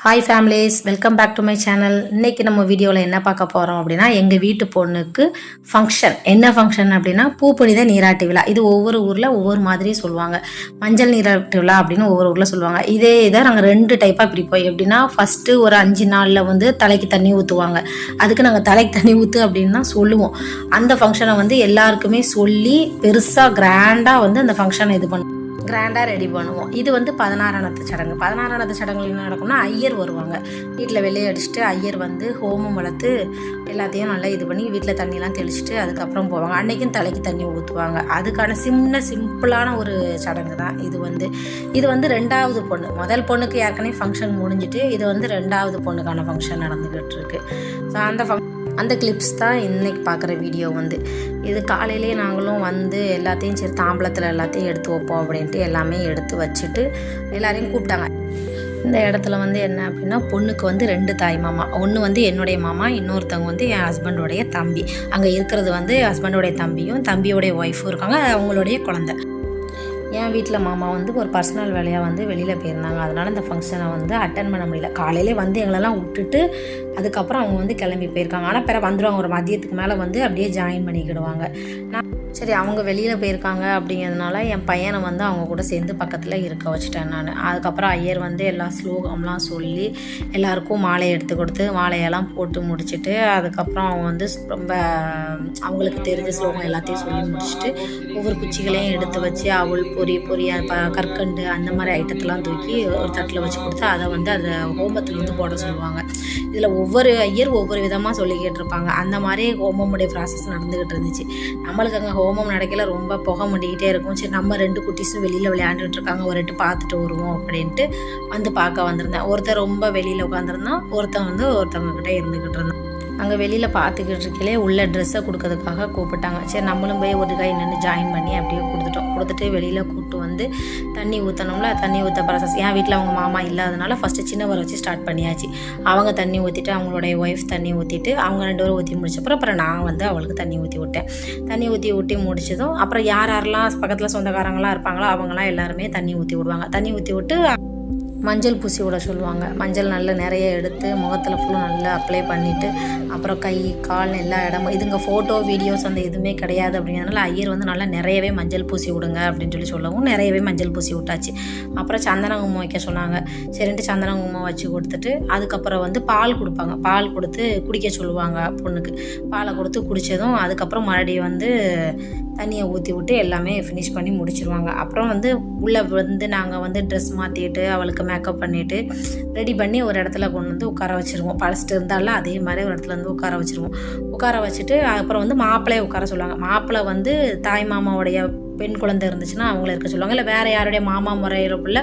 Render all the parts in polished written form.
Hi families, welcome back to my channel. இன்றைக்கி நம்ம வீடியோவில் என்ன பார்க்க போகிறோம் அப்படின்னா, எங்கள் வீட்டு பொண்ணுக்கு ஃபங்க்ஷன். என்ன ஃபங்க்ஷன் அப்படின்னா, பூப்புனித நீராட்டு விழா. இது ஒவ்வொரு ஊரில் ஒவ்வொரு மாதிரி சொல்லுவாங்க. மஞ்சள் நீராட்டு விழா அப்படின்னு ஒவ்வொரு ஊரில் சொல்லுவாங்க. இதே இதை நாங்கள் 2 டைப்பாக பிரிப்போம். எப்படின்னா, ஃபஸ்ட்டு ஒரு 5 நாளில் வந்து தலைக்கு தண்ணி ஊற்றுவாங்க. அதுக்கு நாங்கள் தலைக்கு தண்ணி ஊற்று அப்படின்னு தான் சொல்லுவோம். அந்த ஃபங்க்ஷனை வந்து எல்லாருக்குமே சொல்லி பெருசாக கிராண்டாக வந்து அந்த ஃபங்க்ஷனை இது பண்ணுவோம், கிராண்டாக ரெடி பண்ணுவோம். இது வந்து 16ஆனத்து சடங்கு. 16ஆனத்து சடங்குகள் என்ன நடக்கும்னா, ஐயர் வருவாங்க. வீட்டில் வெள்ளையை அடிச்சுட்டு ஐயர் வந்து ஹோமம் வளர்த்து எல்லாத்தையும் நல்லா இது பண்ணி வீட்டில் தண்ணியெலாம் தெளிச்சுட்டு அதுக்கப்புறம் போவாங்க. அன்றைக்கும் தலைக்கு தண்ணி ஊற்றுவாங்க. அதுக்கான சிம்பிளான ஒரு சடங்கு தான் இது வந்து 2வது பொண்ணு. முதல் பொண்ணுக்கு ஏற்கனவே ஃபங்க்ஷன் முடிஞ்சிட்டு, இது வந்து 2வது பொண்ணுக்கான ஃபங்க்ஷன் நடந்துக்கிட்டு இருக்கு. ஸோ அந்த கிளிப்ஸ் தான் இன்றைக்கி பார்க்குற வீடியோ இது காலையிலே நாங்களும் வந்து எல்லாத்தையும் சரி தாம்பலத்தில் எல்லாத்தையும் எடுத்து வைப்போம் அப்படின்ட்டு எல்லாமே எடுத்து வச்சுட்டு எல்லாரையும் கூப்பிட்டாங்க. இந்த இடத்துல என்ன அப்படின்னா, பொண்ணுக்கு 2 தாய் மாமா. ஒன்று என்னுடைய மாமா, இன்னொருத்தவங்க என் ஹஸ்பண்டோடைய தம்பி. அங்கே இருக்கிறது ஹஸ்பண்டோடைய தம்பியும் தம்பியோடைய ஒய்ஃபும் இருக்காங்க, அவங்களுடைய குழந்தை. என் வீட்டில் மாமா ஒரு பர்சனல் வேலையாக வெளியில் போயிருந்தாங்க. அதனால் இந்த ஃபங்க்ஷனை அட்டன் பண்ண முடியல. காலையிலே எங்களெல்லாம் விட்டுட்டு அதுக்கப்புறம் அவங்க கிளம்பி போயிருக்காங்க. ஆனால் பிற வந்துடுவாங்க, ஒரு மதியத்துக்கு மேலே அப்படியே ஜாயின் பண்ணிக்கிடுவாங்க. நான் சரி அவங்க வெளியில் போயிருக்காங்க அப்படிங்கிறதுனால என் பையனை அவங்க கூட சேர்ந்து பக்கத்தில் இருக்க வச்சுட்டேன் நான். அதுக்கப்புறம் ஐயர் எல்லா ஸ்லோகம்லாம் சொல்லி எல்லாருக்கும் மாலையை எடுத்து கொடுத்து மாலையெல்லாம் போட்டு முடிச்சுட்டு அதுக்கப்புறம் அவங்க ரொம்ப அவங்களுக்கு தெரிஞ்ச ஸ்லோகம் எல்லாத்தையும் சொல்லி முடிச்சுட்டு ஒவ்வொரு குச்சிகளையும் எடுத்து வச்சு அவள் பொரி கற்கண்டு அந்த மாதிரி ஐட்டத்தெல்லாம் தூக்கி ஒரு தட்டில் வச்சு கொடுத்து அதை அதை ஹோமத்தில் போட சொல்லுவாங்க. இதில் ஒவ்வொரு ஐயர் ஒவ்வொரு விதமாக சொல்லிக்கிட்டு இருப்பாங்க. அந்த மாதிரி ஹோமமுடைய ப்ராசஸ் நடந்துக்கிட்டு இருந்துச்சு. நம்மளுக்கு அங்கே ஹோமம் நடக்கல, ரொம்ப புகை முடிக்கிட்டே இருக்கும். சரி நம்ம 2 குட்டீஸும் வெளியில் விளையாண்டுட்டு இருக்காங்க, ஒரு 8 பார்த்துட்டு வருவோம் அப்படின்ட்டு பார்க்க வந்திருந்தேன். ஒருத்தர் ரொம்ப வெளியில் உட்காந்துருந்தான், ஒருத்தன் ஒருத்தவங்கக்கிட்ட இருந்துக்கிட்டு இருந்தான். அங்கே வெளியில் பார்த்துக்கிட்டு இருக்கலே உள்ள ட்ரெஸ்ஸை கொடுக்கறதுக்காக கூப்பிட்டாங்க. சரி நம்மளும் போய் ஒரு கை நின்று ஜாயின் பண்ணி அப்படியே கொடுத்துட்டு வெளியில் கூப்பிட்டு தண்ணி ஊற்றணும்ல. தண்ணி ஊற்ற ப்ராசஸ் என் வீட்டில் அவங்க மாமா இல்லாதனால ஃபஸ்ட்டு சின்னவரை வச்சு ஸ்டார்ட் பண்ணியாச்சு. அவங்க தண்ணி ஊற்றிட்டு அவங்களுடைய ஒய்ஃப் தண்ணி ஊற்றிட்டு அவங்க 2 பேரும் ஊற்றி முடிச்சப்பறம் அப்புறம் நான் அவளுக்கு தண்ணி ஊற்றி விட்டேன். தண்ணி ஊற்றி முடிச்சதும் அப்புறம் யாரெல்லாம் பக்கத்தில் சொந்தக்காரங்களாம் இருப்பாங்களோ அவங்களாம் எல்லாருமே தண்ணி ஊற்றி விடுவாங்க. தண்ணி ஊற்றி விட்டு மஞ்சள் பூசி விட சொல்லுவாங்க. மஞ்சள் நல்லா நிறைய எடுத்து முகத்தில் ஃபுல்லும் நல்லா அப்ளை பண்ணிவிட்டு அப்புறம் கை கால் எல்லா இடமும் இதுங்க ஃபோட்டோ வீடியோஸ் எதுவுமே கிடையாது அப்படிங்கிறதுனால ஐயர் நல்லா நிறையவே மஞ்சள் பூசி விடுங்க அப்படின்னு சொல்லவும் நிறையவே மஞ்சள் பூசி விட்டாச்சு. அப்புறம் சந்தன குங்குமம் வைக்க சொன்னாங்க. சரின்ட்டு சந்தன குங்குமம் வச்சு கொடுத்துட்டு அதுக்கப்புறம் பால் கொடுப்பாங்க. பால் கொடுத்து குடிக்க சொல்லுவாங்க பொண்ணுக்கு. பாலை கொடுத்து குடித்ததும் அதுக்கப்புறம் மறுபடியும் தண்ணியை ஊற்றி விட்டு எல்லாமே ஃபினிஷ் பண்ணி முடிச்சிருவாங்க. அப்புறம் உள்ளே நாங்கள் ட்ரெஸ் மாற்றிட்டு அவளுக்கு மேக்கப் பண்ணிவிட்டு ரெடி பண்ணி ஒரு இடத்துல கொண்டு உட்கார வச்சுருவோம். பழச்சிட்டு இருந்தாலும் அதே மாதிரி ஒரு இடத்துல உட்கார வச்சுருவோம். உட்கார வச்சுட்டு அப்புறம் மாப்பிள்ளையை உட்கார சொல்லுவாங்க. மாப்பிள்ளை தாய் மாமாவுடைய பெண் குழந்தை இருந்துச்சுன்னா அவங்கள இருக்க சொல்லுவாங்க. இல்லை வேறு யாருடைய மாமா முறையிறப்புள்ள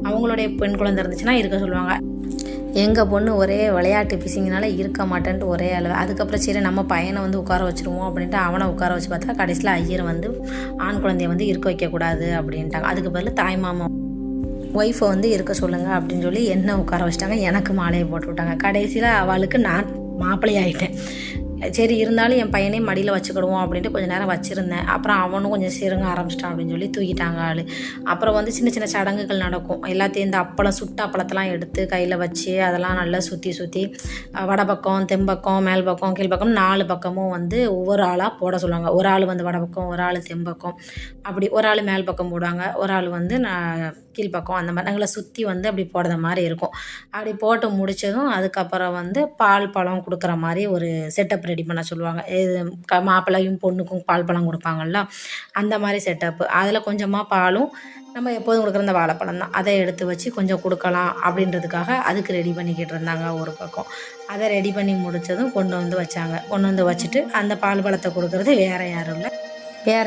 அவங்களுடைய பெண் குழந்தை இருந்துச்சுன்னா இருக்க சொல்லுவாங்க. எங்கள் பொண்ணு ஒரே விளையாட்டு பிசிங்கனால இருக்க மாட்டேன்ட்டு ஒரே அளவு. அதுக்கப்புறம் சரி நம்ம பையனை உட்கார வச்சுருவோம் அப்படின்ட்டு அவனை உட்கார வச்சு பார்த்தா கடைசியில் ஐயர் ஆண் குழந்தைய இருக்க வைக்கக்கூடாது அப்படின்ட்டாங்க. அதுக்கு பதில் தாய் மாமா ஒய்ஃபை இருக்க சொல்லுங்கள் அப்படின்னு சொல்லி என்ன உட்கார வச்சிட்டாங்க. எனக்கு மாலையை போட்டு விட்டாங்க. கடைசியில் அவளுக்கு நான் மாப்பிள்ளை ஆகிட்டேன். சரி இருந்தாலும் என் பையனே மடியில் வச்சுக்கிடுவோம் அப்படின்ட்டு கொஞ்சம் நேரம் வச்சுருந்தேன். அப்புறம் அவனும் கொஞ்சம் சிறுங்க ஆரம்பிச்சிட்டான் அப்படின்னு சொல்லி தூக்கிட்டாங்க ஆள். அப்புறம் சின்ன சின்ன சடங்குகள் நடக்கும். எல்லாத்தையும் இந்த அப்பளம் சுட்ட அப்பளத்தெல்லாம் எடுத்து கையில் வச்சு அதெல்லாம் நல்லா சுற்றி வடபக்கம் தெம்பக்கம் மேல் பக்கம் கீழ் பக்கம் 4 பக்கமும் ஒவ்வொரு ஆளாக போட சொல்லுவாங்க. ஒரு ஆள் வடபக்கம், ஒரு ஆள் தெம்பக்கம், அப்படி ஒரு ஆள் மேல் பக்கம் போடுவாங்க, ஒரு ஆள் கீழ்ப்பக்கம், அந்த மாதிரி நாங்களை சுற்றி அப்படி போடுற மாதிரி இருக்கும். அப்படி போட்டு முடித்ததும் அதுக்கப்புறம் பால் பழம் கொடுக்குற மாதிரி ஒரு செட்டப் ரெடி பண்ண சொல்லுவாங்க. இது மாப்பிள்ளையும் பொண்ணுக்கும் பால் பழம் கொடுப்பாங்கள்ல, அந்த மாதிரி செட்டப்பு. அதில் கொஞ்சமாக பாலும் நம்ம எப்போதும் கொடுக்குற அந்த வாழைப்பழம் தான், அதை எடுத்து வச்சு கொஞ்சம் கொடுக்கலாம் அப்படின்றதுக்காக அதுக்கு ரெடி பண்ணிக்கிட்டு இருந்தாங்க ஒரு பக்கம். அதை ரெடி பண்ணி முடித்ததும் கொண்டு வச்சாங்க. கொண்டு வச்சுட்டு அந்த பால் பழத்தை கொடுக்குறது வேறு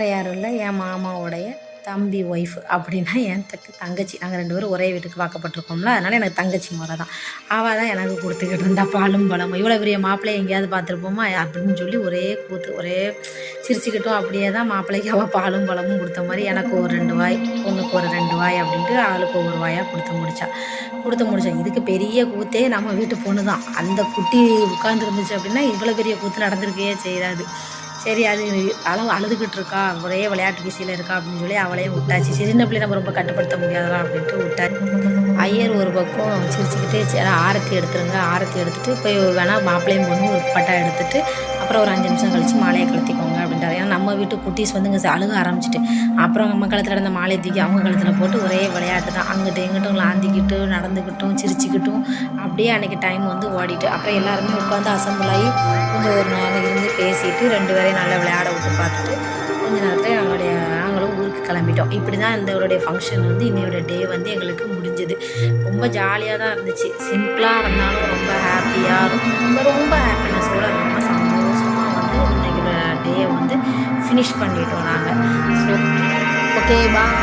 யாரும் இல்லை என் மாமாவுடைய தம்பி ஒய்ஃப் அப்படின்னா என் தங்கச்சி. நாங்கள் 2 பேரும் ஒரே வீட்டுக்கு வாக்கப்பட்டிருக்கோம்ல, அதனால் எனக்கு தங்கச்சி முறை தான். அவள் தான் எனக்கு கொடுத்துக்கிட்டு இருந்தா பாலும் பழமும். இவ்வளோ பெரிய மாப்பிள்ளையை எங்கேயாவது பார்த்துருப்போமா அப்படின்னு சொல்லி ஒரே கூத்து, ஒரே சிரிச்சுக்கிட்டோம். அப்படியே தான் மாப்பிள்ளைக்கு அவள் பாலும் பழமும் கொடுத்த மாதிரி எனக்கு ஒரு 2 வாய், பொண்ணுக்கு ஒரு 2 வாய் அப்படின்ட்டு ஆளுக்கு ஒவ்வொரு வாயாக கொடுத்து முடித்தா. இதுக்கு பெரிய கூத்தே நம்ம வீட்டு பொண்ணு தான். அந்த குட்டி உட்காந்துருந்துச்சு அப்படின்னா இவ்வளோ பெரிய கூத்து நடந்திருக்கே செய்யாது. சரி அது அழுதுகிட்டு இருக்கா, ஒரே விளையாட்டு பிஸியில் இருக்கா அப்படின்னு சொல்லி அவளையும் விட்டாச்சு. சின்ன பிள்ளை நம்ம ரொம்ப கட்டுப்படுத்த முடியாதா அப்படின்ட்டு விட்டாச்சு. ஐயர் ஒரு பக்கம் சிரிச்சுக்கிட்டே சரி ஆரத்தி எடுத்துருங்க, ஆரத்தி எடுத்துகிட்டு போய் வேணால் மாப்பிள்ளையும் பொண்ணு ஒரு பட்டா எடுத்துகிட்டு அப்புறம் ஒரு 5 நிமிஷம் கழித்து மாலையை கழுத்திக்கோங்க அப்படின்றாரு. ஏன்னா நம்ம வீட்டு குட்டீஸ் வந்து இங்கே அழுக ஆரம்பிச்சிட்டு அப்புறம் நம்ம கழுத்தில் இருந்த மாலையை தூக்கி அவங்க கழுத்தில் போட்டு ஒரே விளையாட்டு தான். அங்கிட்டும் எங்கிட்டும் லாந்திக்கிட்டு நடந்துக்கிட்டும் சிரிச்சுக்கிட்டும் அப்படியே அன்றைக்கி டைம் வந்து ஓடிட்டு அப்புறம் எல்லாருமே உட்காந்து அசம்பிள் ஆகி கொஞ்சம் ஒரு நேரம் இருந்து பேசிட்டு 2 பேரையும் நல்லா விளையாட விட்டு பார்த்துட்டு கொஞ்ச நேரத்தில் நாங்களும் ஊருக்கு கிளம்பிட்டோம். இப்படி தான் இந்தவருடைய ஃபங்க்ஷன் வந்து இன்னையோட டே வந்து எங்களுக்கு முடிஞ்சுது. ரொம்ப ஜாலியாக தான் இருந்துச்சு. சிம்பிளாக இருந்தாலும் ரொம்ப ஹாப்பியாக ரொம்ப ஹாப்பினஸோட ரொம்ப சந்தோஷமாக வந்து இன்னைக்கு டேயை வந்து ஃபினிஷ் பண்ணிட்டோம் நாங்கள். So okay bye.